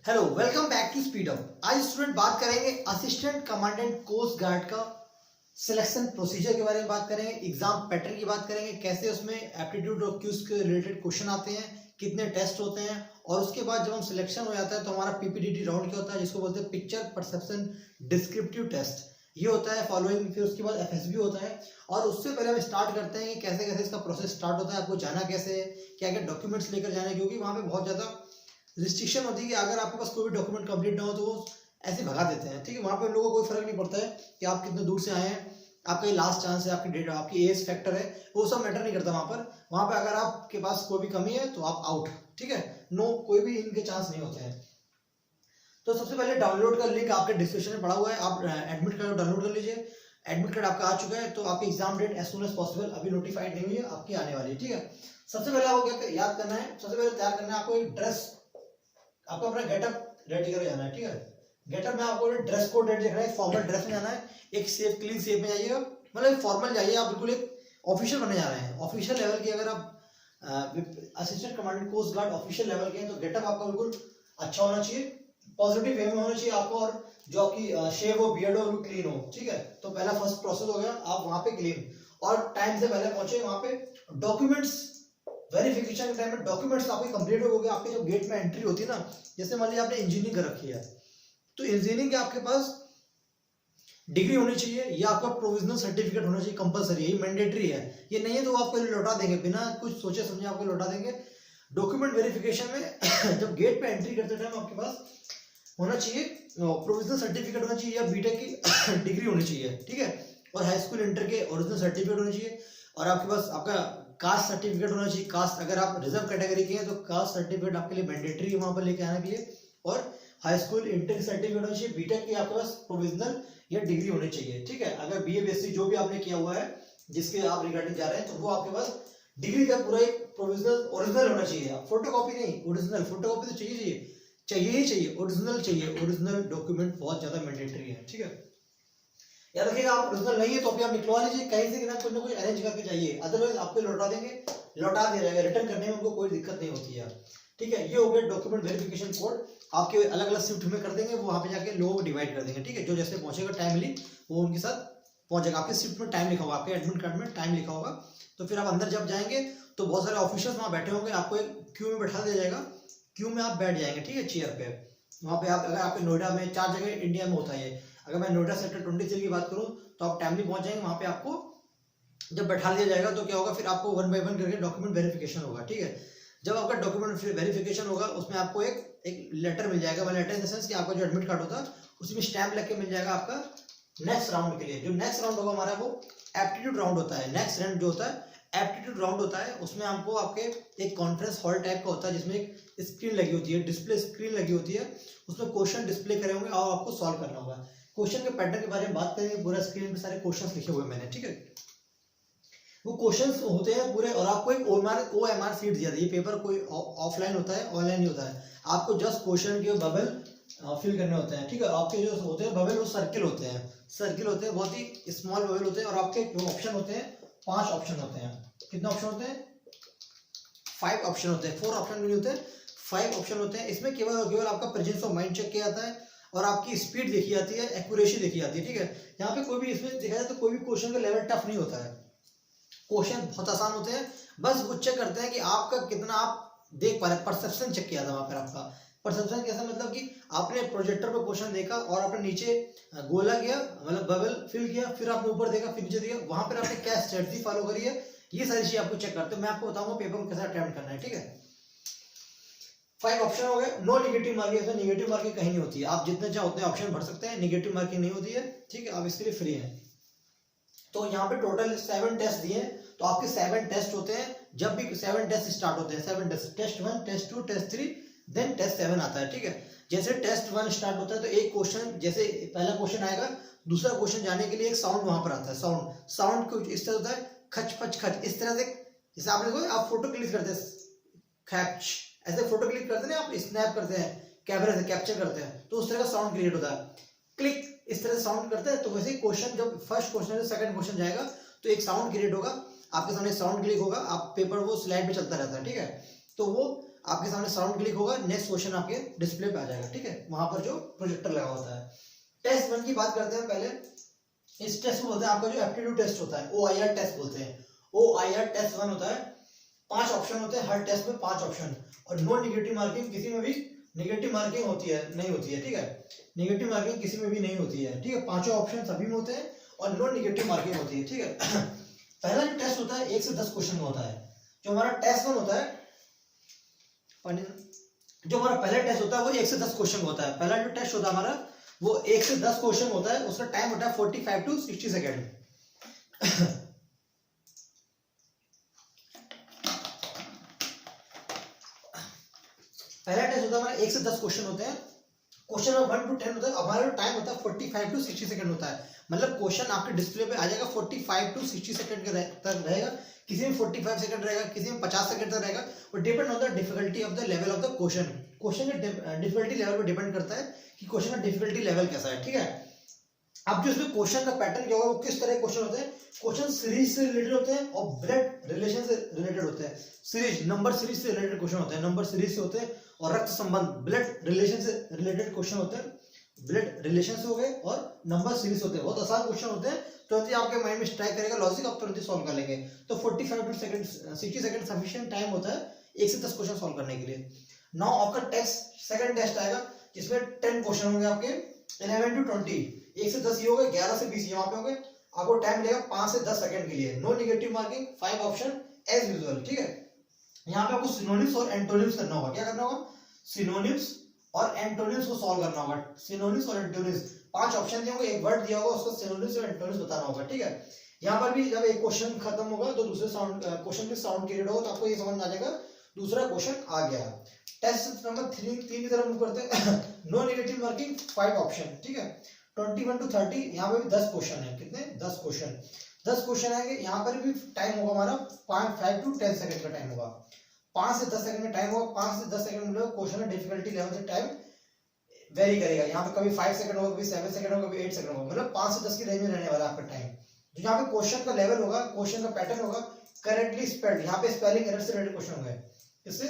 Hello, welcome back to speed up. आज student बात करेंगे असिस्टेंट कमांडेंट कोस्ट गार्ड का सिलेक्शन प्रोसीजर के बारे में बात करेंगे, एग्जाम पैटर्न की बात करेंगे, कैसे उसमें एप्टीट्यूड और क्यूज के रिलेटेड क्वेश्चन आते हैं, कितने टेस्ट होते हैं, और उसके बाद जब हम सिलेक्शन हो जाता है तो हमारा पीपीडीटी राउंड क्या होता है, जिसको बोलते हैं पिक्चर परसेप्शन डिस्क्रिप्टिव टेस्ट, ये होता है फॉलोइंग। फिर उसके बाद एफएसबी होता है। और उससे पहले हम स्टार्ट करते हैं कि कैसे कैसे इसका प्रोसेस स्टार्ट होता है, आपको जाना कैसे है, क्या क्या डॉक्यूमेंट्स लेकर जाना है, क्योंकि वहाँ पे बहुत ज़्यादा रिस्ट्रिक्शन होती है कि अगर आपके पास कोई भी डॉक्यूमेंट कंप्लीट ना हो तो वो ऐसे भगा देते हैं। ठीक है, वहाँ पे उन लोगों को कोई फर्क नहीं पड़ता है कि आप कितने दूर से आए हैं, आपका ये लास्ट चांस है, आपकी डेट, आपकी एज फैक्टर है, वो सब मैटर नहीं करता वहाँ पे अगर आपके पास कोई भी कमी है तो आप आउट। ठीक है, नो, कोई भी इनके चांस नहीं होते हैं। तो सबसे पहले डाउनलोड का लिंक आपके डिस्क्रिप्शन में पड़ा हुआ है, आप एडमिट कार्ड डाउनलोड कर लीजिए। एडमिट कार्ड आपका आ चुका है तो आपकी exam date as soon as possible, अभी नोटिफाइड नहीं हुई है, आपकी आने वाली है। ठीक है, सबसे पहले आपको क्या याद करना है, सबसे पहले तैयार करना है आपको एक ड्रेस, आपको अपना गेटअप रेडी करके जाना है। ठीक है, गेटअप में आपको ड्रेस कोड रेडी रखना है, फॉर्मल ड्रेस में जाना है, एक सेफ क्लीन सेफ में जाइएगा, मतलब फॉर्मल जाइए, आप बिल्कुल एक ऑफिशियल बनने जा रहे हैं, ऑफिशियल लेवल की। अगर आप assistant commandant coast guard official level के हैं तो गेटअप आपका बिल्कुल अच्छा होना चाहिए, पॉजिटिव वे में होना चाहिए आपको, और जो आपकी शेव हो, बियर्ड हो, क्लीन हो। ठीक है, तो पहला फर्स्ट प्रोसेस हो गया, आप वहां पे क्लीन और टाइम से पहले पहुंचे वहां पे। डॉक्यूमेंट्स वेरिफिकेशन के टाइम में डॉक्यूमेंट्स आपके कंप्लीट हो गए, आपके जो गेट में एंट्री होती है ना, जैसे मान लीजिए आपने इंजीनियरिंग कर रखी है तो इंजीनियरिंग के आपके पास डिग्री होनी चाहिए या आपका प्रोविजनल सर्टिफिकेट होना चाहिए, कंपलसरी है, ये मैंडेटरी है। ये नहीं है तो आपको लौटा देंगे, बिना कुछ सोचे समझे आपको लौटा देंगे। डॉक्यूमेंट वेरिफिकेशन में जब गेट पे एंट्री करते टाइम आपके पास होना चाहिए प्रोविजनल सर्टिफिकेट होना चाहिए या बीटेक की डिग्री होनी चाहिए। ठीक है, और हाई स्कूल इंटर के ओरिजिनल सर्टिफिकेट होना चाहिए, और आपके पास आपका कास्ट सर्टिफिकेट होना चाहिए। कास्ट, अगर आप रिजर्व कैटेगरी के हैं तो कास्ट सर्टिफिकेट आपके लिए मैंडेटरी है वहां पर लेके आने के लिए, और हाई स्कूल इंटर सर्टिफिकेट होना चाहिए। बीटेक की आपके पास प्रोविजनल या डिग्री होनी चाहिए। ठीक है, अगर बीए बीएससी जो भी आपने किया हुआ है जिसके आप रिगार्डिंग जा रहे हैं तो वो आपके पास डिग्री का पूरा एक प्रोविजनल ओरिजिनल होना चाहिए, फोटोकॉपी नहीं, ओरिजिनल। फोटोकॉपी तो चाहिए चाहिए ही चाहिए, ओरिजिनल चाहिए, ओरिजिनल डॉक्यूमेंट बहुत ज्यादा मैंडेटरी है। ठीक है, याद रखिएगा, आप ओरिजिनल नहीं है तो अभी आप निकलवा लीजिए कहीं से, ना कुछ अरेंज करके चाहिए, अदरवाइज आपको लौटा देंगे, लौटा दिया जाएगा, रिटर्न करने में उनको कोई दिक्कत नहीं होती है। ठीक है, ये हो गया डॉक्यूमेंट वेरिफिकेशन कोड, आपके अलग अलग शिफ्ट में कर देंगे, वो वहां पे जाके लोगों को डिवाइड कर देंगे। ठीक है, जो जैसे पहुंचेगा टाइमली वो उनके साथ पहुंचेगा। आपके शिफ्ट में टाइम लिखा होगा, आपके एडमिट कार्ड में टाइम लिखा होगा, तो फिर आप अंदर जब जाएंगे तो बहुत सारे ऑफिसर्स वहां बैठे होंगे, आपको एक क्यू में बैठा दिया जाएगा, क्यू में आप बैठ जाएंगे। ठीक है, चेयर पे वहां पे आप, अगर आपके नोएडा में 4 जगह इंडिया में होता है, अगर मैं नोएडा सेक्टर 23 की बात करूं तो आप टाइमली पहुंच जाएंगे वहां पे। आपको जब बैठा दिया जाएगा तो क्या होगा, फिर आपको 1 बाय 1 करके डॉक्यूमेंट वेरिफिकेशन होगा। ठीक है, जब आपका डॉक्यूमेंट वेरिफिकेशन होगा उसमें आपको एक लेटर मिल जाएगा, वो लेटर इन द सेंस कि आपका जो एडमिट कार्ड होता है उसी में स्टैम्प लग के मिल जाएगा आपका नेक्स्ट राउंड के लिए। जो नेक्स्ट राउंड होगा हमारा वो एप्टीट्यूड राउंड होता है। नेक्स्ट राउंड जो होता है एप्टीट्यूड राउंड होता है, उसमें हमको आपके एक कॉन्फ्रेंस हॉल टाइप का होता है जिसमें एक स्क्रीन लगी होती है, डिस्प्ले स्क्रीन लगी होती है, उसमें क्वेश्चन डिस्प्ले करे होंगे और आपको सॉल्व करना होगा। क्वेश्चन के पैटर्न के बारे में बात करेंगे, पूरा स्क्रीन पे सारे क्वेश्चंस लिखे हुए मैंने। ठीक है, वो क्वेश्चंस होते हैं पूरे, और आपको एक ओएमआर शीट दिया था। ये पेपर कोई ऑफलाइन होता है, ऑनलाइन नहीं होता है, आपको जस्ट क्वेश्चन के बबल फिल करने होते हैं। ठीक है, आपके जो होते हैं बबल वो सर्किल होते हैं, बहुत ही स्मॉल बबल होते हैं, और आपके जो ऑप्शन होते हैं 5 ऑप्शन होते हैं। कितने ऑप्शन होते हैं? 5 ऑप्शन होते हैं, 4 ऑप्शन नहीं होते, 5 ऑप्शन होते हैं। इसमें केवल आपका प्रेजेंस ऑफ माइंड चेक किया जाता है और आपकी स्पीड देखी जाती है, एक्यूरेसी देखी जाती है। ठीक है, यहाँ पे कोई भी इसमें देखा जाए तो कोई भी क्वेश्चन का लेवल टफ नहीं होता है, क्वेश्चन बहुत आसान होते हैं, बस वो चेक करते हैं कि आपका कितना आप देख पा रहे हैं। परसेप्शन चेक किया था वहां पर आपका। परसेप्शन कैसा, मतलब कि आपने प्रोजेक्टर पर क्वेश्चन देखा और आपने नीचे गोला किया, मतलब बबल फिल किया, फिर आपने ऊपर देखा, फिर नीचे देखा, वहां पर आपने क्या स्ट्रेटजी फॉलो करी है, ये सारी चीजें आपको चेक करते हैं। मैं आपको बताऊंगा पेपर को कैसे अटेम्प्ट करना है। ठीक है, 5 ऑप्शन हो गए। नो नेगेटिव मार्किंग, इसमें नेगेटिव मार्किंग कहीं नहीं होती है, आप जितने चाहे उतने ऑप्शन भर सकते हैं, नेगेटिव मार्किंग नहीं होती है। ठीक है, आप इसके लिए फ्री हैं। तो यहाँ पे टोटल 7 टेस्ट दिए, तो आपके 7 टेस्ट होते हैं। जब भी 7 टेस्ट स्टार्ट होते हैं, 7 test, test 1, test 2, test 3, then test 7 आता है। ठीक है, जैसे टेस्ट 1 स्टार्ट होता है तो एक क्वेश्चन, जैसे पहला क्वेश्चन आएगा, दूसरा क्वेश्चन जाने के लिए एक साउंड वहां पर आता है। साउंड कुछ इस तरह होता है, खच पच खच, इस तरह से। जैसे आपने देखो, आप फोटो क्लिक करते हैं, खच ऐसे फोटो क्लिक करते हैं, आप स्नैप करते हैं, कैमरे से कैप्चर करते हैं, तो उस तरह का साउंड क्रिएट होता है। क्लिक इस तरह से साउंड करते हैं, तो वैसे ही क्वेश्चन जब फर्स्ट क्वेश्चन से सेकंड क्वेश्चन जाएगा तो एक साउंड क्रिएट होगा, आपके सामने साउंड क्लिक होगा, आप पेपर वो स्लाइड में चलता रहता है। ठीक है, तो वो आपके सामने साउंड क्लिक होगा, नेक्स्ट क्वेश्चन आपके डिस्प्ले पे आ जाएगा, ठीक है, वहां पर जो प्रोजेक्टर लगा होता है। टेस्ट 1 की बात करते हैं पहले। इस टेस्ट में होता है आपका जो एप्टीट्यूड टेस्ट होता है, OIR टेस्ट बोलते हैं। OIR टेस्ट 1 होता है, 5 ऑप्शन होते हैं, हर टेस्ट में 5 ऑप्शन, और नो नेगेटिव मार्किंग, किसी में भी नेगेटिव मार्किंग होती है नहीं होती है, ठीक है, नेगेटिव मार्किंग किसी में भी नहीं होती है, ठीक है, पांचों ऑप्शन सभी में होते हैं और नो नेगेटिव मार्किंग होती है, ठीक है। पहला जो टेस्ट होता है 1 से 10 क्वेश्चन का होता है। जो हमारा टेस्ट 1 होता है, जो हमारा पहला टेस्ट होता है वो 1 से 10 क्वेश्चन होता है। पहला जो टेस्ट होता है हमारा वो 1 से 10 क्वेश्चन होता है, उसका टाइम होता है 45 to 60 सेकेंड। पहला टेस्ट होता है हमारा 1 से 10 क्वेश्चन होते हैं, क्वेश्चन 1 to 10 होता है, हमारा टाइम होता है 45 to 60 सेकंड होता है। मतलब क्वेश्चन आपके डिस्प्ले पे आ जाएगा 45 to 60 सेकंड तक रहेगा, किसी में 45 सेकंड रहेगा, किसी में 50 सेकंड तक रहेगा, और depend on the difficulty of the level of the question. Question के डिफिकल्टी लेवल पर डिपेंड करता है कि क्वेश्चन का डिफिकल्टी लेवल कैसा है, ठीक है। अब जो इसमें क्वेश्चन का पैटर्न क्या होगा, वो किस तरह के क्वेश्चन होते हैं, क्वेश्चन सीरीज से रिलेटेड होते हैं और ब्लड रिलेशन से रिलेटेड होते हैं। सीरीज, नंबर सीरीज से रिलेटेड क्वेश्चन होते हैं, नंबर सीरीज से होते हैं, और रक्त संबंध ब्लड रिलेशन से रिलेटेड क्वेश्चन होते हैं, ब्लड रिलेशन से हो गए, और नंबर सीरीज होते हैं। बहुत आसान क्वेश्चन होते हैं, तुरंत आपके माइंड में स्ट्राइक करेगा लॉजिक, आप तुरंत सॉल्व कर लेंगे। तो 45 to 60 सेकंड सफिशिएंट टाइम होता है 1 से 10 क्वेश्चन सॉल्व करने के लिए। नाउ आपका टेस्ट, सेकंड टेस्ट आएगा जिसमें 10 क्वेश्चन होंगे आपके, 11 to 20, 1 से 10 ये हो गए, 11 से 20 यहाँ पे होंगे। आपको टाइम मिलेगा 5 से 10 सेकंड के लिए। No negative marking, 5 option as usual, ठीक है। यहाँ पे आपको सिनोनिम्स और एंटोनिम्स करना होगा। क्या करना होगा, सिनोनिम्स और एंटोनिम्स को सॉल्व करना होगा। सिनोनिम्स और एंटोनिम्स, 5 ऑप्शन दिए होंगे, एक वर्ड दिया होगा, उसको सिनोनिम्स और एंटोनिम्स बताना होगा, ठीक है। यहाँ पर भी जब एक क्वेश्चन खत्म होगा तो दूसरे साउंड क्वेश्चन के साउंड क्रिएट होगा, तो आपको ये समझ आ जाएगा दूसरा क्वेश्चन आ गया। टेस्ट नंबर 3 की तरफ मूव करते हैं। नो नेगेटिव मार्किंग, 5 ऑप्शन, ठीक है। 21 to 30, यहाँ पे भी 10 क्वेश्चन है। कितने, 10 क्वेश्चन, 10 क्वेश्चन आएंगे। यहाँ पर भी टाइम होगा हमारा 5 to 10 सेकंड का टाइम होगा। 5 से 10 सेकंड का टाइम होगा। 5 से 10 सेकंड में क्वेश्चन डिफिकल्टी लेवल से टाइम वेरी करेगा। यहाँ पे कभी 5 सेकंड होगा, कभी 7 सेकंड होगा, कभी 8 सेकंड होगा, मतलब 5 से 10 की रेंज में रहने वाला आपका टाइम। जो यहाँ पे क्वेश्चन का लेवल होगा, क्वेश्चन का पैटर्न होगा, करेक्टली स्पेल्ड, यहाँ पे स्पेलिंग एरर से रिलेटेड क्वेश्चन होंगे। इससे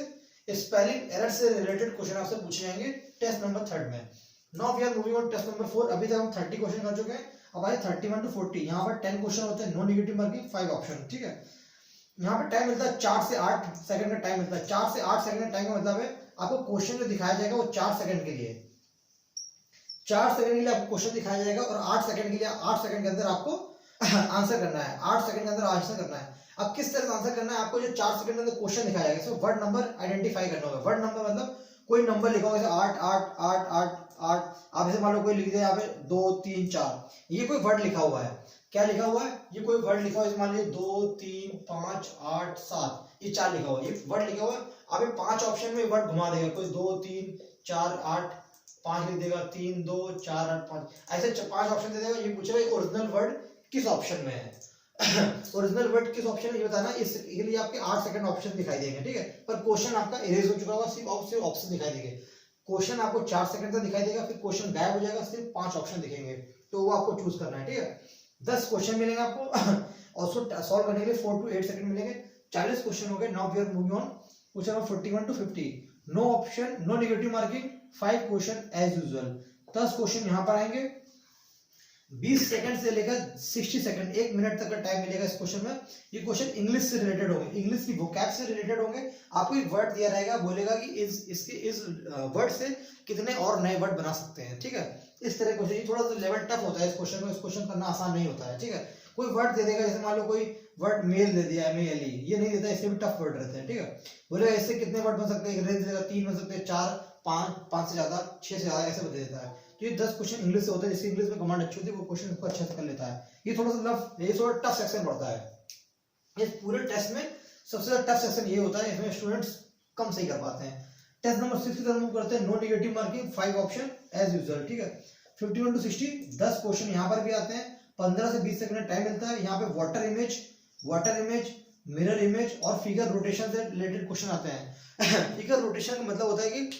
स्पेलिंग एरर से रिलेटेड क्वेश्चन आपसे पूछे जाएंगे टेस्ट नंबर 3 में। Now we are moving on test number 4। अभी तक हम 30 क्वेश्चन कर चुके हैं, अब आए 31 to 40। यहाँ पर 10 क्वेश्चन होते हैं, नो नेगेटिव मार्किंग, 5 ऑप्शन, ठीक है। यहाँ पे टाइम मिलता है 4 से 8 सेकंड का टाइम मिलता है। 4 से 8 सेकंड का टाइम का मतलब है आपको क्वेश्चन जो दिखाया जाएगा वो 4 सेकंड के लिए, 4 सेकंड के लिए आपको क्वेश्चन दिखाया जाएगा, और 8 सेकंड के लिए, 8 सेकंड के अंदर आपको आंसर करना है। 8 सेकंड के अंदर आंसर करना है। अब किस तरह से आंसर करना है, आपको जो 4 सेकंड के अंदर क्वेश्चन दिखाया जाएगा, इसमें वर्ड नंबर आइडेंटिफाई करना होगा। वर्ड नंबर मतलब कोई नंबर लिखा होगा, जैसे 8 8 8 8 8, आप जैसे मान लो कोई लिख दे यहाँ पे 2 3 4, ये कोई वर्ड लिखा हुआ है। क्या लिखा हुआ है, ये कोई वर्ड लिखा हुआ है, मान लीजिए 2 3 5 8 7, ये 4 लिखा हुआ है, ये वर्ड लिखा हुआ है। आप ये 5 ऑप्शन में वर्ड घुमा देगा, कोई 2 3 4 8 5 लिख देगा, 3 2 4 8 5, ऐसे 5 ऑप्शन दे देगा। ये पूछेगा ओरिजिनल वर्ड किस ऑप्शन में है। ओरिजिनल वर्ड किस ऑप्शन में, ये बताना। इसके लिए आपके 8 सेकंड ऑप्शन दिखाई देंगे, ठीक है, पर क्वेश्चन आपका इरेज हो चुका होगा, सिर्फ ऑप्शन दिखाई देंगे। क्वेश्चन आपको 4 सेकंड तक दिखाई देगा, फिर क्वेश्चन गायब हो जाएगा, सिर्फ 5 ऑप्शन दिखेंगे, तो वो आपको चूज करना है, ठीक है। 10 क्वेश्चन मिलेंगे आपको, और उसको सॉल्व करने के लिए 4 to 8 सेकंड मिलेंगे। 40 क्वेश्चन हो गए। Now we are moving on question number 41 to 50। No option, no negative marking, 5 question as usual. 10 question यहाँ पर आएंगे, 20 सेकंड से लेकर 60 सेकंड, 1 मिनट तक का टाइम मिलेगा इस क्वेश्चन में। ये क्वेश्चन इंग्लिश से रिलेटेड होंगे, इंग्लिश की वोकैब से रिलेटेड होंगे। आपको एक वर्ड दिया रहेगा, बोलेगा कि इस वर्ड से कितने और नए वर्ड बना सकते हैं, ठीक है। इस तरह क्वेश्चन, ये थोड़ा सा लेवल टफ होता है इस क्वेश्चन में, इस क्वेश्चन करना आसान नहीं होता है, ठीक है। कोई वर्ड दे देगा, जैसे मान लो कोई वर्ड मेल दे दिया, MELE, ये नहीं देता, इससे भी टफ वर्ड रहते हैं, ठीक है। बोलेगा इससे कितने वर्ड बन सकते हैं, रेंज देगा, 3 बन सकते हैं, 4 5 5 से ज्यादा, 6 से ज्यादा, ऐसे बता देता है। तो ये 10 क्वेश्चन इंग्लिश से होते हैं, जिसकी इंग्लिश में कमांड अच्छी होती है, वो क्वेश्चन को अच्छे से कर लेता है। ये थोड़ा टफ सेक्शन पड़ता है। इस पूरे टेस्ट में सबसे ज्यादा टफ सेक्शन ये होता है, इसमें स्टूडेंट्स कम सही कर पाते हैं। टेस्ट नंबर 6 की तरफ मूव करते हैं। No negative marking, 5 option as usual, ठीक है। 51 to 60, 10 क्वेश्चन यहाँ पर भी आते हैं। 15 से 20 सेकंड टाइम मिलता है। यहाँ पे वाटर इमेज, मिरर इमेज और फिगर रोटेशन से रिलेटेड क्वेश्चन आते हैं। फिगर रोटेशन का मतलब होता है कि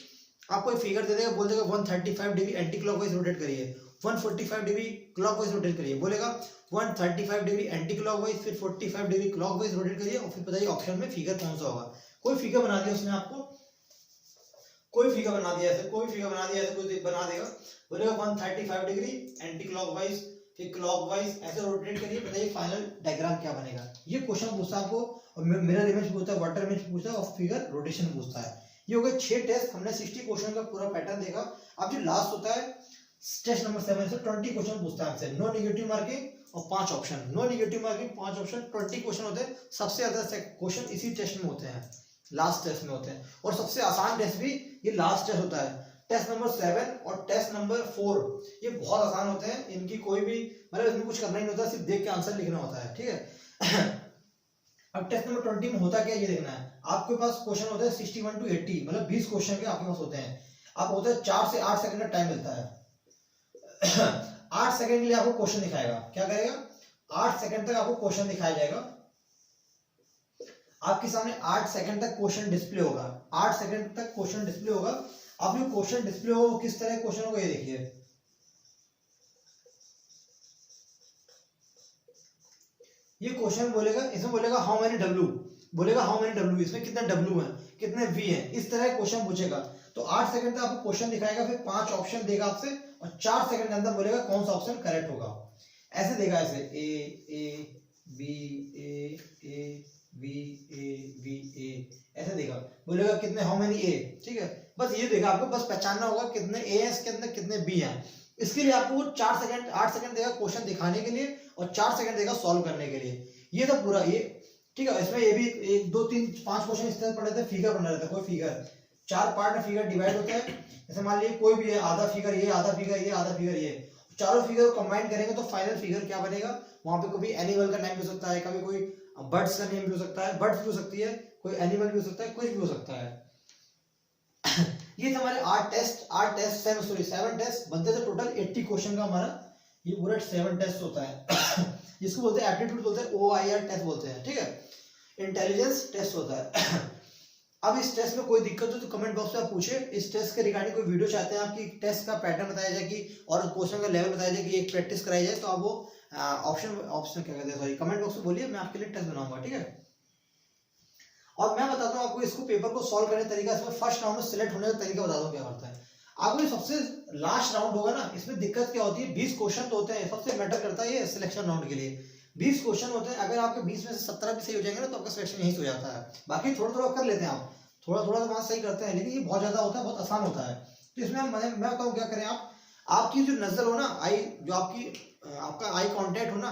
आपको एक फिगर दे देगा, बोल देगा 135 डिग्री एंटी क्लॉकवाइज रोटेट करिए, 145 डिग्री क्लॉकवाइज रोटेट करिए, बोलेगा 135 डिग्री एंटी क्लॉकवाइज, फिर 45 डिग्री क्लॉकवाइज रोटेट करिए, और फिर बताइए ऑप्शन में फिगर कौन सा होगा। कोई फिगर बना दिया उसने आपको, कोई फिगर बना दिया ऐसे, कोई फिगर बना दिया ऐसे, कोई बना देगा, बोलेगा 135 डिग्री एंटी क्लॉकवाइज, फिर क्लॉकवाइज, ऐसे रोटेट करिए, बताइए फाइनल डायग्राम क्या बनेगा। ये क्वेश्चन पूछता है आपको, और मिरर इमेज पूछता है, वाटर इमेज पूछता है, और फिगर रोटेशन पूछता है। ये हो गए 6 टेस्ट, हमने 60 क्वेश्चन का पूरा पैटर्न देखा। अब जो लास्ट होता है टेस्ट नंबर 7 से 20 क्वेश्चन पूछता है आपसे, नो नेगेटिव मार्किंग और 5 option, no negative marking 5 option, 20 question होते हैं। सबसे ज्यादा क्वेश्चन इसी टेस्ट में होते हैं, लास्ट टेस्ट में होते हैं, और सबसे आसान टेस्ट भी ये लास्ट टेस्ट होता है। टेस्ट नंबर 7 और टेस्ट नंबर 4 ये बहुत आसान होते हैं, इनकी कोई भी मतलब इसमें कुछ करना ही नहीं होता, सिर्फ देख के आंसर लिखना होता है, ठीक है। अब टेस्ट नंबर 20 में होता क्या, ये देखना है। आपके पास क्वेश्चन होते हैं 61 to 80, मतलब 20 क्वेश्चन के आपके पास होते हैं। आप होते हैं 4 से 8 सेकंड का टाइम मिलता है। 8 सेकंड के लिए आपको क्वेश्चन दिखाएगा, क्या करेगा, 8 सेकंड तक आपको क्वेश्चन दिखाया जाएगा। आपके सामने 8 सेकंड तक क्वेश्चन डिस्प्ले होगा, 8 सेकंड तक क्वेश्चन डिस्प्ले होगा। अब जो क्वेश्चन डिस्प्ले होगा वो किस तरह के क्वेश्चन होगा, ये देखिए। ये क्वेश्चन बोलेगा, इसमें बोलेगा हाउ मेनी डब्ल्यू, बोलेगा हाउ मेनी डब्ल्यू, इसमें कितने डब्ल्यू हैं, कितने वी हैं, इस तरह क्वेश्चन पूछेगा। तो 8 सेकंड तक आपको क्वेश्चन दिखाएगा, फिर 5 ऑप्शन देगा आपसे, और 4 सेकंड के अंदर बोलेगा कौन सा ऑप्शन करेक्ट होगा। ऐसे देगा, ऐसे ए बी ए बी ए ऐसे देगा, बोलेगा कितने हाउ मेनी ए, ठीक है। बस ये देगा, आपको बस पहचानना होगा कितने ए है इसके अंदर, कितने बी हैं। इसके लिए आपको 4 सेकंड 8 सेकंड देगा क्वेश्चन दिखाने के लिए, और 4 सेकंड देगा सॉल्व करने के लिए। ये तो पूरा ये, ठीक है। इसमें ये भी 1 2 3 5 क्वेश्चन इस तरह पढ़े थे, फिगर बना रहता है, कोई फिगर 4 पार्ट में फिगर डिवाइड होता है। जैसे मान लीजिए कोई भी है, आधा फिगर ये, आधा फिगर ये, आधा फिगर ये, चारों फिगर को कंबाइन करेंगे तो फाइनल फिगर क्या बनेगा। वहां पे कोई एनिमल का नाम भी हो सकता है, कभी कोई बर्ड्स का नेम भी हो सकता है, बर्ड्स भी हो सकती है, कोई एनिमल भी हो सकता है, कुछ भी हो सकता है। ये थे हमारे 8 टेस्ट 7 टेस्ट बनते थे, टोटल 80 क्वेश्चन का हमारा ये पूरा 7 टेस्ट होता है। जिसको बोलते हैं एप्टीट्यूड बोलते हैं, OIR टेस्ट बोलते हैं, ठीक है। इंटेलिजेंस टेस्ट होता है। अब इस टेस्ट में कोई दिक्कत हो तो कमेंट बॉक्स में आप पूछे। इस टेस्ट के रिगार्डिंग कोई वीडियो चाहते हैं आपकी, टेस्ट का पैटर्न बताया जाए कि, और क्वेश्चन का लेवल बताया जाए कि एक प्रैक्टिस कराई जाए, तो आप वो ऑप्शन क्या कहते हैं, सॉरी, कमेंट बॉक्स में बोलिए, मैं आपके लिए टेस्ट बनाऊंगा, ठीक है। और मैं बताता हूँ आपको इसको पेपर को सॉल्व करने का तरीका। इसमें फर्स्ट राउंड में सिलेक्ट होने का तरीका बताता हूँ क्या करता है। आपको सबसे लास्ट राउंड होगा ना, इसमें दिक्कत क्या होती है, 20 क्वेश्चन तो होते हैं, सबसे मैटर करता है ये सिलेक्शन राउंड के लिए। 20 क्वेश्चन होते हैं, अगर आपके 20 में से 17 भी सही हो जाएंगे ना, तो आपका सिलेक्शन यहीं से हो जाता है। बाकी थोड़ा थोड़ा कर लेते हैं आप, थोड़ा थोड़ा तो वहां सही करते हैं, लेकिन ये बहुत ज्यादा होता है, बहुत आसान होता है। तो इसमें मैं बताऊँ क्या करें आप, आपकी जो नजर हो ना, आई जो आपका आई कॉन्टेक्ट हो ना,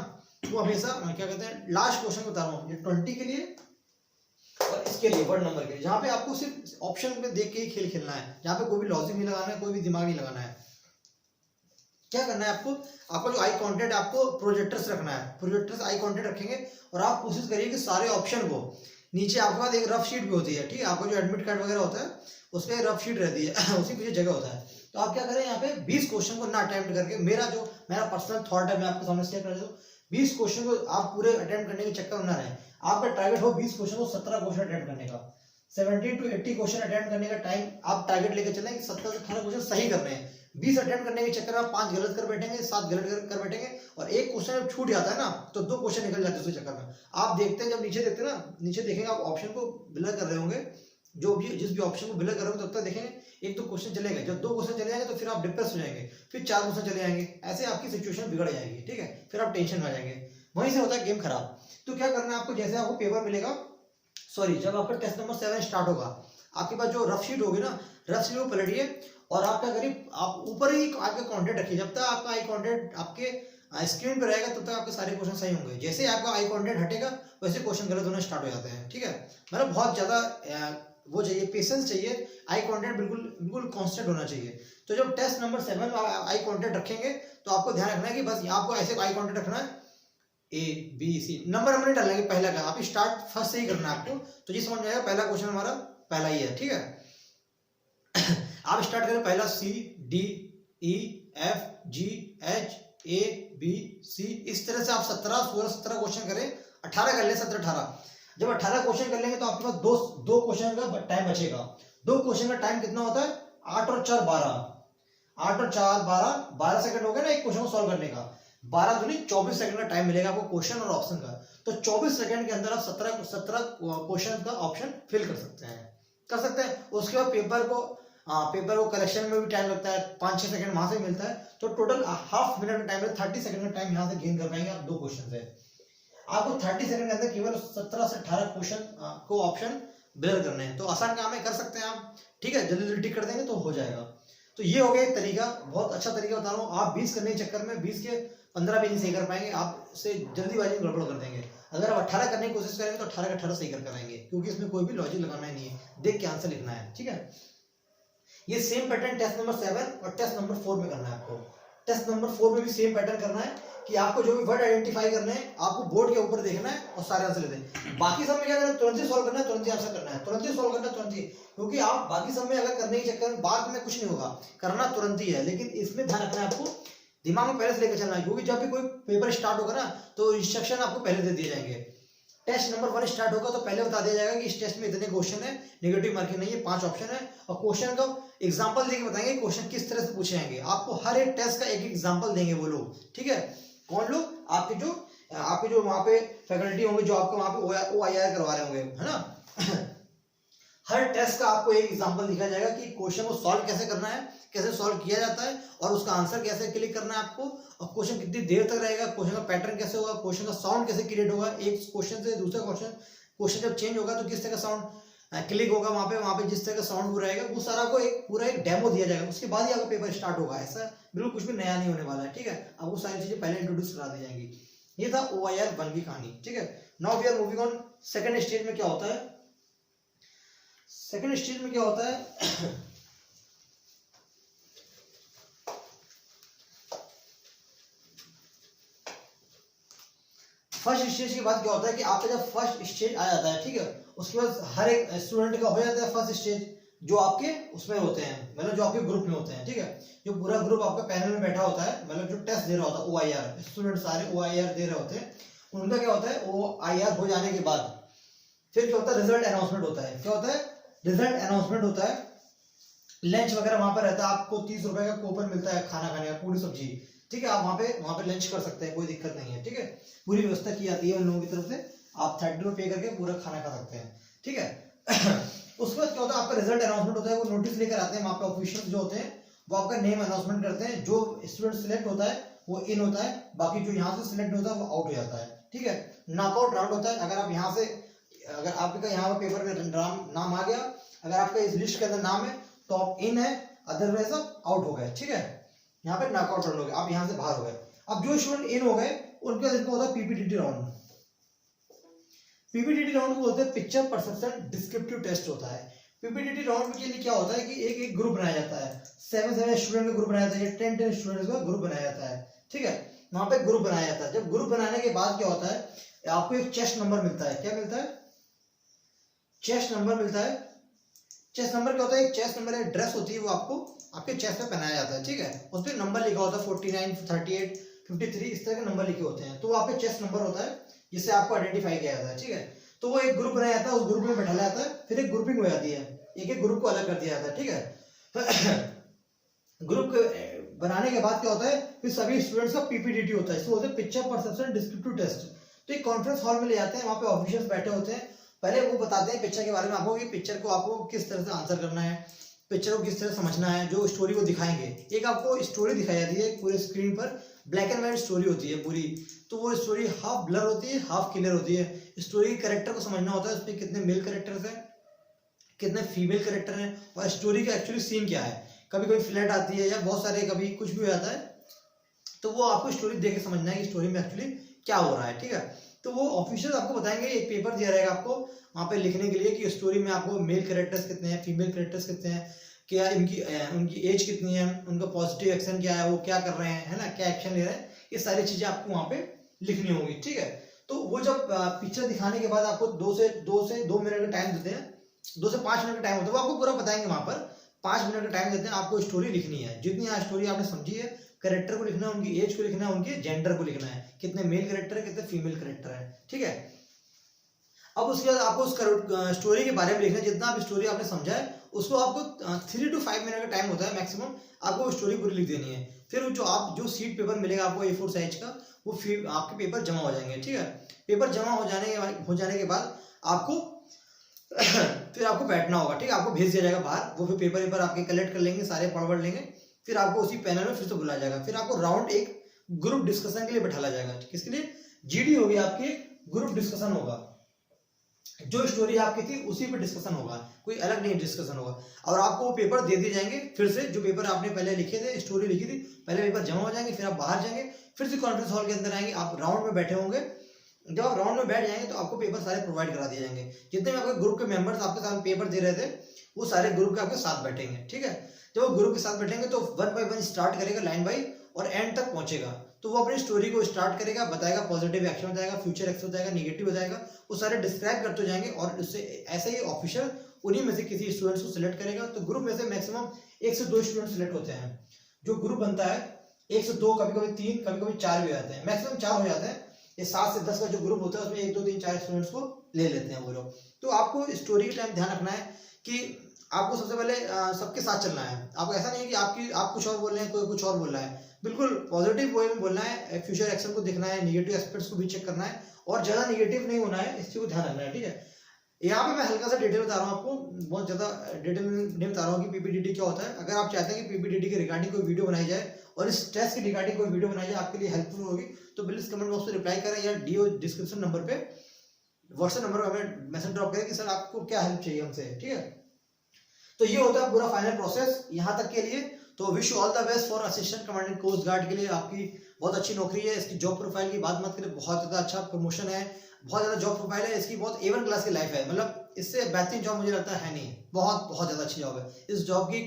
वो हमेशा क्या कहते हैं, लास्ट क्वेश्चन बता रहा हूँ, ये 20 के लिए और इसके लिए वर्ड नंबर के लिए, जहाँ पे आपको सिर्फ ऑप्शन पे देख के ही खेल खेलना है, जहाँ पे कोई भी लॉजिक नहीं लगाना है, कोई भी दिमाग नहीं लगाना है। क्या करना है आपको, आपका जो आई कांटेक्ट आपको प्रोजेक्टर्स रखना है, प्रोजेक्टर्स आई कांटेक्ट रखेंगे, और आप कोशिश करिए कि सारे ऑप्शन को, नीचे आपके पास एक रफ शीट भी होती है, ठीक है, आपका जो एडमिट कार्ड वगैरह होता है उस पर रफ शीट रहती है, उसी पीछे जगह होता है। तो आप क्या करें, यहाँ पे 20 क्वेश्चन को ना अटेम्प्ट करके, मेरा पर्सनल थॉट है, मैं आपके सामने शेयर कर देता हूँ, 20 क्वेश्चन को आप पूरे अटेम्प्ट करने के चक्कर में ना रहे। आपका टारगेट हो 20 क्वेश्चन को 17 क्वेश्चन अटेम्प्ट करने का, 70 to 80 क्वेश्चन अटेम्प्ट करने का टाइम आप टारगेट लेकर चलें कि 17 से 18 क्वेश्चन सही करने हैं। 20 अटेम्प्ट करने के चक्कर में आप 5 गलत कर बैठेंगे, 7 गलत कर बैठेंगे, और एक क्वेश्चन जब छूट जाता है ना, तो 2 क्वेश्चन निकल जाते हैं उसके चक्कर में। आप देखते हैं, जब नीचे देखते हैं ना, नीचे देखेंगे आप ऑप्शन को बिलर कर रहे होंगे, जो भी जिस भी ऑप्शन को बिलर कर रहे होंगे, तब तक देखेंगे 1-2 क्वेश्चन चलेगा, जब 2 क्वेश्चन चले जाएंगे तो फिर आप डिप्रेस हो जाएंगे, फिर 4 क्वेश्चन चले जाएंगे, ऐसे आपकी सिचुएशन बिगड़ जाएगी, ठीक है, फिर आप टेंशन में आ जाएंगे, वहीं से होता है गेम खराब। तो क्या करना है आपको, जैसे आपको पेपर मिलेगा, सॉरी, जब आपका टेस्ट नंबर 7 स्टार्ट होगा, आपके पास जो रफ शीट होगी ना, रफ शीट को पलटिए, और आप क्या करिए, आप ऊपर ही आपका कांटेक्ट रखिए, जब तक आपका आई कांटेक्ट आपके स्क्रीन पर रहेगा तब तक आपके सारे क्वेश्चन सही होंगे। जैसे आपका आई कांटेक्ट हटेगा वैसे क्वेश्चन गलत होने स्टार्ट हो जाते हैं, ठीक है। मतलब बहुत ज्यादा वो चाहिए, पेशेंस चाहिए, आई कांटेक्ट बिल्कुल बिल्कुल कांस्टेंट होना चाहिए। तो जब टेस्ट नंबर 7 में आई कांटेक्ट रखेंगे, तो आपको ध्यान रखना है कि बस आपको ऐसे आई कांटेक्ट रखना है, ABC नंबर हमने डालना है पहला का, आप स्टार्ट फर्स्ट से ही करना है आपको, तो जी समझ में आएगा, पहला क्वेश्चन हमारा पहला ही है, ठीक है। आप स्टार्ट करें, पहला CDEFGHABC, इस तरह से आप 17 क्वेश्चन करें, 18 कर ले, 17-18। जब 18 क्वेश्चन कर लेंगे तो आपके पास दो क्वेश्चन का टाइम बचेगा। 2 क्वेश्चन का टाइम कितना होता है, 8 और 4 12, 8 और 4 12 सेकंड हो गया ना एक क्वेश्चन को सॉल्व करने का। 12 दूनी 24 सेकंड का टाइम मिलेगा आपको क्वेश्चन और ऑप्शन का। तो 24 सेकंड के अंदर आप 17 क्वेश्चन का ऑप्शन फिल कर सकते हैं। उसके बाद पेपर को हाँ, पेपर को कलेक्शन में भी टाइम लगता है, 5-6 सेकंड वहां से मिलता है, तो टोटल हाफ मिनट का टाइम है, 30 सेकंड का टाइम यहाँ से गेन कर पाएंगे आप 2 क्वेश्चन से। आपको 30 सेकंड के अंदर केवल 17 से 18 क्वेश्चन को ऑप्शन ब्लर करने हैं, तो आसान काम है, कर सकते हैं आप, ठीक है, जल्दी जल्दी टिक कर देंगे तो हो जाएगा। तो ये हो गया एक तरीका, बहुत अच्छा तरीका बता रहा हूँ। आप 20 करने के चक्कर में 20 के 15 भी नहीं सही कर पाएंगे, आप से जल्दीबाजी में गड़बड़ कर देंगे। अगर आप 18 करने की कोशिश करेंगे तो 18 के 18 सही कर पाएंगे, क्योंकि इसमें कोई भी लॉजिक लगाना ही नहीं है, देख के आंसर लिखना है, ठीक है। ये सेम पैटर्न टेस्ट नंबर 7 और टेस्ट नंबर 4 में करना है आपको। टेस्ट नंबर 4 में भी सेम पैटर्न करना है कि आपको जो भी वर्ड आइडेंटिफाई करने हैं आपको बोर्ड के ऊपर देखना है और सारे आंसर लेते हैं। बाकी सब में क्या करना है, तुरंत ही सॉल्व करना है, तुरंत ही आंसर करना है, तुरंत ही सॉल्व करना है, तुरंत ही, क्योंकि आप बाकी सब में अगर करने के चक्कर में बाद में कुछ नहीं होगा, करना तुरंत ही है, लेकिन इसमें ध्यान रखना है आपको, दिमाग में पहले से लेकर चलना है, क्योंकि जब भी कोई पेपर स्टार्ट होगा ना तो इंस्ट्रक्शन आपको पहले दे दिए जाएंगे। टेस्ट नंबर 1 स्टार्ट होगा तो पहले बता दिया जाएगा कि इस टेस्ट में इतने क्वेश्चन है, नेगेटिव मार्किंग नहीं है, 5 ऑप्शन है, और क्वेश्चन का एग्जांपल देके बताएंगे क्वेश्चन किस तरह से पूछे जाएंगे, आपको हर एक टेस्ट का एक एग्जांपल देंगे वो लोग, ठीक है। कौन लोग? आपके जो वहां पे फैकल्टी होंगे, जो आपको वहां पे OIR करवा रहे होंगे, है ना। हर टेस्ट का आपको एक एग्जांपल दिखाया जाएगा कि क्वेश्चन को सॉल्व कैसे करना है, कैसे सॉल्व किया जाता है, और उसका आंसर कैसे क्लिक करना है आपको, और क्वेश्चन कितनी देर तक रहेगा, क्वेश्चन का पैटर्न कैसे होगा, क्वेश्चन का साउंड कैसे क्रिएट होगा, एक क्वेश्चन से दूसरा क्वेश्चन जब चेंज होगा तो किस तरह का साउंड क्लिक होगा, वहां पे जिस तरह का साउंड वो रहेगा, वो सारा को पूरा एक डेमो दिया जाएगा, उसके बाद ही आपका पेपर स्टार्ट होगा। ऐसा बिल्कुल कुछ भी नया नहीं होने वाला है, ठीक है, आपको सारी चीजें पहले इंट्रोड्यूस करा दी जाएंगी। ये था OIR 1 की कहानी, ठीक है। Now we are moving on second stage में क्या होता है। सेकंड स्टेज में क्या होता है फर्स्ट स्टेज के बाद क्या होता है कि आपका जब फर्स्ट स्टेज आ जाता है, ठीक है, उसके बाद हर एक स्टूडेंट का हो जाता है फर्स्ट स्टेज, जो आपके उसमें होते हैं, मतलब जो आपके ग्रुप में होते हैं, ठीक है, जो पूरा ग्रुप आपका पैनल में बैठा होता है, मतलब जो टेस्ट दे रहा होता है OIR, स्टूडेंट सारे OIR दे रहे होते हैं, उनका क्या होता है OIR हो जाने के बाद फिर क्या होता है, रिजल्ट अनाउंसमेंट होता है। क्या होता है? रिजल्ट अनाउंसमेंट होता है। लंच वगैरह वहां पर रहता है, आपको 30 रुपए का कूपन मिलता है खाना खाने का, पूरी सब्जी, ठीक है, आप वहां पे लंच कर सकते हैं, कोई दिक्कत नहीं है, ठीक है, पूरी व्यवस्था की जाती है उन लोगों की तरफ से, आप 30 रुपए पे करके पूरा खाना खा सकते हैं, ठीक है। उसके बाद क्या होता है, आपका रिजल्ट अनाउंसमेंट होता है, वो नोटिस लेकर आते हैं, वहां पे ऑफिशियल जो होते हैं वो आपका नेम अनाउंसमेंट करते हैं, जो स्टूडेंट सिलेक्ट होता है वो इन होता है, बाकी जो यहाँ से सिलेक्ट होता है वो आउट हो जाता है, ठीक है। नॉकआउट राउंड होता है, अगर आपका यहाँ पे पेपर में नाम आ गया, अगर आपका इस लिस्ट के अंदर नाम है तो आप इन है, अदरवाइज आप आउट हो गए, ठीक है, यहाँ पे नॉकआउट राउंड हो गया, आप यहाँ से बाहर हो गए। अब जो स्टूडेंट इन हो गए उनका जितना होता है PPTT राउंड। PPTT राउंड को बोलते हैं पिक्चर परसेप्शन डिस्क्रिप्टिव टेस्ट होता है। PPTT राउंड के लिए क्या होता है कि एक ग्रुप बनाया जाता है, 7 स्टूडेंट का ग्रुप बनाया जाता है, 10 स्टूडेंट्स का ग्रुप बनाया जाता है, ठीक है, वहां पे ग्रुप बनाया जाता है। जब ग्रुप बनाने के बाद क्या होता है, आपको एक चेस्ट नंबर मिलता है। क्या मिलता है? चेस्ट नंबर मिलता है। चेस्ट नंबर क्या होता है? एक चेस्ट नंबर एक ड्रेस होती है, वो आपको आपके चेस्ट पे पहनाया जाता है, ठीक है, उस पर नंबर लिखा होता है 49, 38, 53 इस तरह के नंबर लिखे होते हैं, तो वो आपके चेस्ट नंबर होता है जिससे आपको आइडेंटिफाई किया जाता है, ठीक है। तो वो एक ग्रुप बनाया जाता है, उस ग्रुप में बैठा जाता है, फिर एक ग्रुपिंग हो जाती है, एक ग्रुप को अलग कर दिया जाता है, ठीक है। ग्रुप बनाने के बाद क्या होता है, फिर सभी स्टूडेंट्स का PPTT होता है, इसको बोलते हैं पिक्चर परसेप्शन डिस्क्रिप्टिव टेस्ट। तो एक कॉन्फ्रेंस हॉल में ले जाते हैं, वहां पे ऑफिशियल्स बैठे होते हैं, पहले वो बताते हैं पिक्चर के बारे में आपको, कि पिक्चर को आपको किस तरह से आंसर करना है, पिक्चर को किस तरह समझना है, जो स्टोरी को दिखाएंगे। एक आपको स्टोरी दिखाई जाती है पूरे स्क्रीन पर, ब्लैक एंड व्हाइट स्टोरी होती है पूरी, तो वो स्टोरी हाफ ब्लर होती है, हाफ क्लियर होती है। स्टोरी के कैरेक्टर को समझना होता है, उसमें कितने मेल कैरेक्टर्स हैं, कितने फीमेल कैरेक्टर हैं, और स्टोरी का एक्चुअली सीन क्या है। कभी कोई फ्लड आती है या बहुत सारे कभी कुछ भी हो जाता है, तो वो आपको स्टोरी देख के समझना है कि स्टोरी में एक्चुअली क्या हो रहा है, ठीक है। तो वो ऑफिशियल आपको बताएंगे, एक पेपर दिया रहेगा आपको वहां पे लिखने के लिए कि स्टोरी में आपको मेल कैरेक्टर्स कितने हैं, फीमेल कैरेक्टर्स कितने हैं, क्या उनकी एज कितनी है, उनका पॉजिटिव एक्शन क्या है, वो क्या कर रहे हैं, है ना, क्या एक्शन ले रहे हैं, ये सारी चीजें आपको वहां पे लिखनी होगी, ठीक है। तो वो जब पिक्चर दिखाने के बाद आपको 2 से 2 मिनट का टाइम देते हैं, 2 से 5 मिनट का टाइम होता है, वो आपको पूरा बताएंगे वहां पर, 5 मिनट का टाइम देते हैं, आपको स्टोरी लिखनी है, जितनी स्टोरी आपने समझी है, कैरेक्टर को लिखना है, उनकी एज को लिखना है, उनके जेंडर को लिखना है, कितने मेल कैरेक्टर है, कितने फीमेल कैरेक्टर है, ठीक है। अब उसके बाद आपको उस स्टोरी के बारे में लिखना है, जितना आप स्टोरी आपने समझा है उसको आपको 3 to 5 मिनट का टाइम होता है मैक्सिमम, आपको स्टोरी पूरी लिख देनी है। फिर जो सीट पेपर मिलेगा आपको A4 साइज का, वो फिर आपके पेपर जमा हो जाएंगे, ठीक है। पेपर जमा हो जाने के बाद आपको फिर आपको बैठना होगा, ठीक है, आपको भेज दिया जाएगा बाहर, वो फिर पेपर आपके कलेक्ट कर लेंगे, सारे पढ़ लेंगे, फिर आपको उसी पैनल में फिर से बुलाया जाएगा, फिर आपको राउंड एक ग्रुप डिस्कशन के लिए बैठाया जाएगा। किसके लिए? जीडी होगी आपकी, ग्रुप डिस्कशन होगा, जो स्टोरी आपकी थी उसी पे डिस्कशन होगा, कोई अलग नहीं डिस्कशन होगा। और आपको वो पेपर दे दिए जाएंगे फिर से, जो पेपर आपने पहले लिखे थे, स्टोरी लिखी थी, पहले पेपर जमा हो जाएंगे, फिर आप बाहर जाएंगे, फिर से कॉन्फ्रेंस हॉल के अंदर आएंगे, आप राउंड में बैठे होंगे। जब आप राउंड में बैठ जाएंगे तो आपको पेपर सारे प्रोवाइड करा दिए जाएंगे, जितने भी आपके ग्रुप के मेंबर्स आपके साथ पेपर दे रहे थे वो सारे ग्रुप के आपके साथ बैठेंगे, ठीक है। जब वो ग्रुप के साथ बैठेंगे तो 1 बाय 1 स्टार्ट करेगा, लाइन बाई, और एंड तक पहुंचेगा। तो वो अपनी स्टोरी को स्टार्ट करेगा, बताएगा, पॉजिटिव एक्शन बताएगा, फ्यूचर एक्शन बताएगा, नेगेटिव बताएगा, वो सारे डिस्क्राइब करते जाएंगे, और उससे ऐसे ही ऑफिशियल उन्हीं में से किसी स्टूडेंट्स को सिलेक्ट करेगा। तो ग्रुप में से मैक्सिमम 1 से 2 स्टूडेंट सिलेक्ट होते हैं। जो ग्रुप बनता है 1 से 2, कभी कभी 3, कभी कभी 4 भी हो जाते हैं, मैक्सिमम 4 हो जाते हैं। ये 7 से 10 का जो ग्रुप होता है उसमें 1, 2, 3, 4 स्टूडेंट्स को ले लेते हैं वो लोग। तो आपको स्टोरी के टाइम ध्यान रखना है कि आपको सबसे पहले सबके साथ चलना है। आपको ऐसा नहीं है कि आप कुछ और बोल रहे हैं, कोई कुछ और बोल रहा है, बिल्कुल पॉजिटिव वे में बोलना है, फ्यूचर एक्शन को देखना है, नेगेटिव एस्पेक्ट्स को भी चेक करना है, और ज्यादा नेगेटिव नहीं होना है, इस चीज को ध्यान रखना है, ठीक है। यहाँ पे मैं हल्का सा डिटेल बता रहा हूँ आपको, बहुत ज्यादा डिटेल नहीं बता रहा हूँ कि पीपीडीटी क्या होता है। अगर आप चाहते हैं कि पीपीडीटी के रिगार्डिंग कोई वीडियो बनाई जाए और इस टेस्ट के रिगार्डिंग कोई वीडियो बनाई जाए, आपके लिए हेल्पफुल होगी, तो प्लीज कमेंट बॉक्स में रिप्लाई करें या डीओ डिस्क्रिप्शन नंबर पे, व्हाट्सएप नंबर पर हमें मैसेज ड्रॉप करें कि सर आपको क्या हेल्प चाहिए हमसे, ठीक है। तो ये होता है पूरा फाइनल प्रोसेस यहाँ तक के लिए। तो wish you all the best for assistant commandant coast guard के लिए। आपकी बहुत अच्छी नौकरी है। इसकी जॉब प्रोफाइल की बात मत करें, बहुत ज्यादा अच्छा प्रमोशन है, बहुत ज्यादा जॉब प्रोफाइल है इसकी, बहुत A1 क्लास की लाइफ है, मतलब इससे बेहतरीन जॉब मुझे लगता है नहीं, बहुत बहुत ज्यादा अच्छी जॉब है। इस जॉब की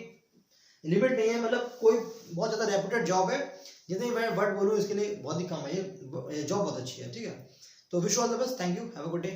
लिमिट नहीं है, मतलब कोई बहुत ज्यादा रेपुटेड जॉब है, जितनी मैं वर्ड बोलूँ इसके लिए बहुत ही कम है, ये जॉब बहुत अच्छी है, ठीक है। तो wish you all the best, thank you, have a good day.